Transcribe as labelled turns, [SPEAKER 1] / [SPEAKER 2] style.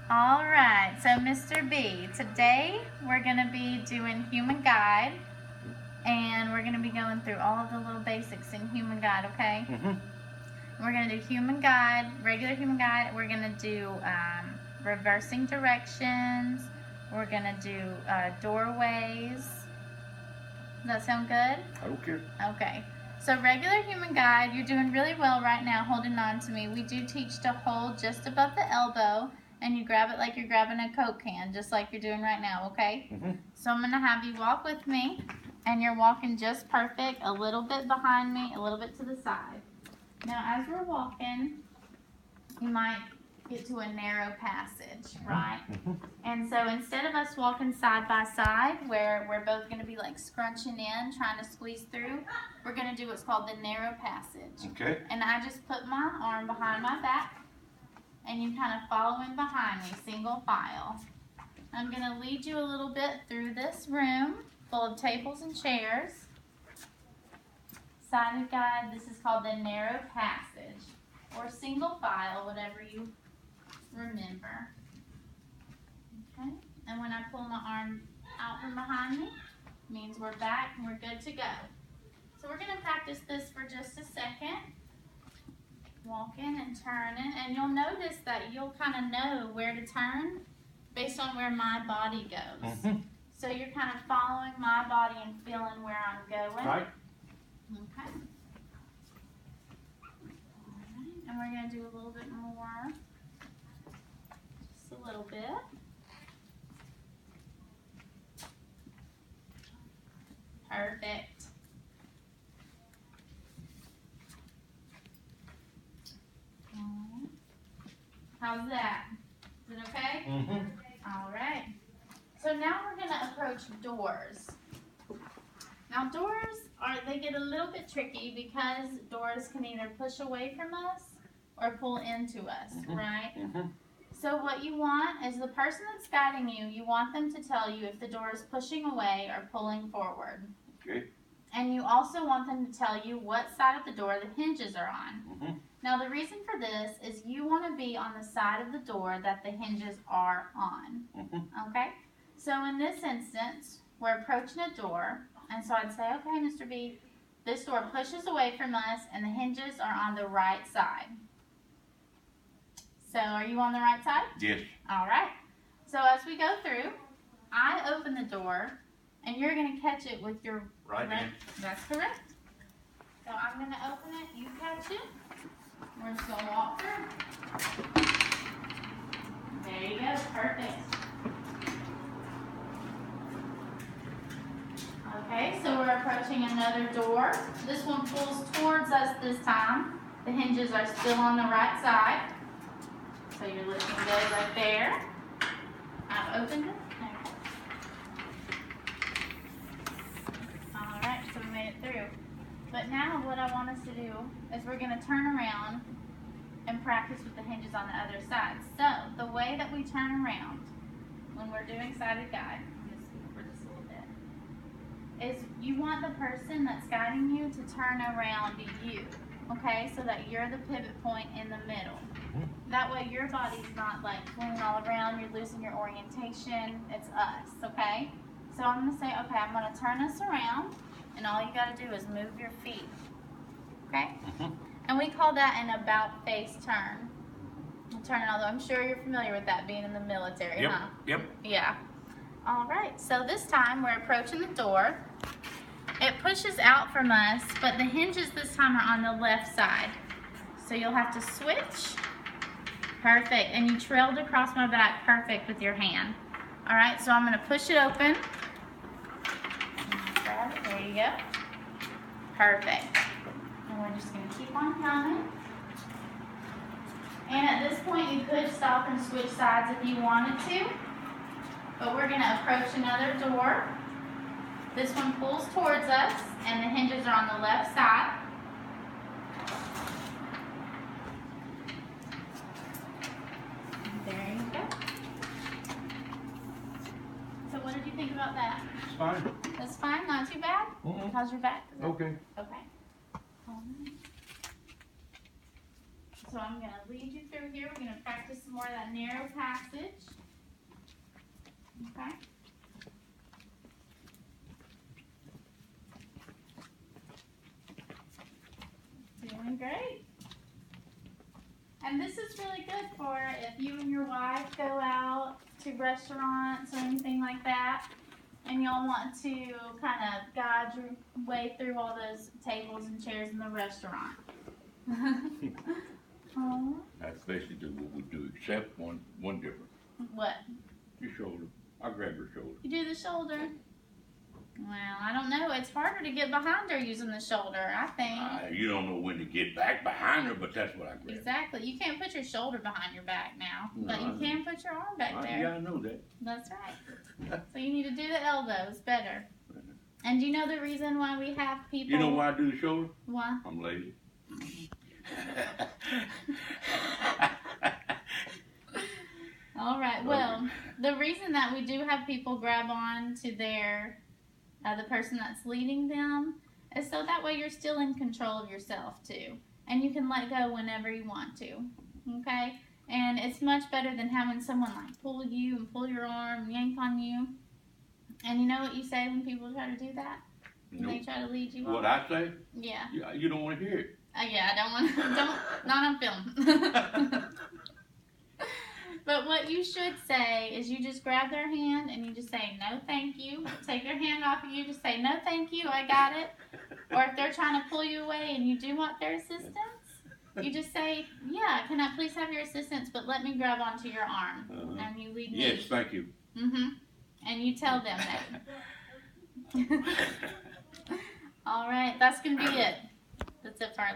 [SPEAKER 1] All right, so Mr. B, today we're going to be doing Human Guide, and we're going to be going through all of the little basics in Human Guide, okay? We're going to do Human Guide, regular Human Guide. We're going to do reversing directions. We're going to do doorways. Does that sound good?
[SPEAKER 2] I don't care.
[SPEAKER 1] Okay. So regular Human Guide, you're doing really well right now holding on to me. We do teach to hold just above the elbow, and you grab it like you're grabbing a Coke can, just like you're doing right now, okay? So I'm going to have you walk with me, and you're walking just perfect, a little bit behind me, a little bit to the side. Now as we're walking, you might get to a narrow passage, right? And so instead of us walking side by side, where we're both going to be like scrunching in, trying to squeeze through, we're going to do what's called the narrow passage.
[SPEAKER 2] Okay.
[SPEAKER 1] And I just put my arm behind my back, and you kind of follow in behind me, single file. I'm going to lead you a little bit through this room full of tables and chairs. Sighted guide, this is called the narrow passage, or single file, whatever you remember. Okay, and when I pull my arm out from behind me, means we're back and we're good to go. So we're going to practice this for just a second. Walking and turning, and you'll notice that you'll kind of know where to turn based on where my body goes. So you're kind of following my body and feeling where I'm going.
[SPEAKER 2] Right.
[SPEAKER 1] Okay. Alright, and we're going to do a little bit more. Just a little bit. Perfect. Alright. How's that? Is it okay? Alright. So now we're going to approach doors. Now doors they get a little bit tricky because doors can either push away from us or pull into us, right? So what you want is the person that's guiding you, you want them to tell you if the door is pushing away or pulling forward.
[SPEAKER 2] Okay.
[SPEAKER 1] And you also want them to tell you what side of the door the hinges are on. Now the reason for this is you want to be on the side of the door that the hinges are on. Okay? So in this instance, we're approaching a door, and so I'd say, okay, Mr. B, this door pushes away from us and the hinges are on the right side. So are you on the right side?
[SPEAKER 2] Yes.
[SPEAKER 1] All right. So as we go through, I open the door, and you're going to catch it with your
[SPEAKER 2] Right hand.
[SPEAKER 1] That's correct. So I'm going to open it, you catch it. We're just going to walk through. There you go, perfect. Okay, so we're approaching another door. This one pulls towards us this time. The hinges are still on the right side. So you're looking good right there. I've opened it. Okay. Alright, so we made it through. But now what I want us to do is we're going to turn around and practice with the hinges on the other side. So the way that we turn around when we're doing sighted guide, I'm going to speak for just a little bit, is you want the person that's guiding you to turn around you, okay, so that you're the pivot point in the middle. That way your body's not like flinging all around, you're losing your orientation, it's us, okay? So I'm going to say, okay, I'm going to turn us around, and all you got to do is move your feet, okay? And we call that an about face turn. Turn, although I'm sure you're familiar with that being in the military,
[SPEAKER 2] Yep.
[SPEAKER 1] huh?
[SPEAKER 2] Yep.
[SPEAKER 1] Yeah. All right, so this time we're approaching the door. It pushes out from us, but the hinges this time are on the left side. So you'll have to switch. Perfect, and you trailed across my back perfect with your hand. All right, so I'm gonna push it open. There you go. Perfect. And we're just gonna keep on coming. And at this point, you could stop and switch sides if you wanted to. But we're going to approach another door. This one pulls towards us, and the hinges are on the left side. There you go. So what did you think about that?
[SPEAKER 2] It's fine.
[SPEAKER 1] That's fine? Not too bad? How's your back?
[SPEAKER 2] Okay.
[SPEAKER 1] Okay. So I'm going to lead you through here. We're going to practice some more of that narrow passage. Okay? Doing great. And this is really good for if you and your wife go out to restaurants or anything like that, and y'all want to kind of guide your way through all those tables and chairs in the restaurant.
[SPEAKER 2] That's basically what we do, except one difference.
[SPEAKER 1] What?
[SPEAKER 2] Your shoulder. I grab her shoulder.
[SPEAKER 1] You do the shoulder. Well, I don't know. It's harder to get behind her using the shoulder, I think.
[SPEAKER 2] You don't know when to get back behind her, but that's what I grab.
[SPEAKER 1] Exactly. You can't put your shoulder behind your back now,
[SPEAKER 2] No,
[SPEAKER 1] but you can put your arm back there.
[SPEAKER 2] Yeah, I know that.
[SPEAKER 1] That's right. So you need to do the elbows better. And do you know the reason why we have people...
[SPEAKER 2] You know why I do the shoulder?
[SPEAKER 1] Why?
[SPEAKER 2] I'm lazy.
[SPEAKER 1] All right. Well, the reason that we do have people grab on to their the person that's leading them is so that way you're still in control of yourself too, and you can let go whenever you want to. Okay. And it's much better than having someone like pull you and pull your arm and yank on you. And you know what you say when people try to do that?
[SPEAKER 2] Nope.
[SPEAKER 1] They try to lead you on.
[SPEAKER 2] What I say?
[SPEAKER 1] Yeah.
[SPEAKER 2] You don't want to hear it.
[SPEAKER 1] Yeah, I don't want not on film. But what you should say is you just grab their hand and you just say, no, thank you. Take their hand off of you. Just say, no, thank you. I got it. Or if they're trying to pull you away and you do want their assistance, you just say, yeah, can I please have your assistance, but let me grab onto your arm. And you lead me.
[SPEAKER 2] Yes, thank you.
[SPEAKER 1] And you tell them that. All right, that's going to be it. That's it for our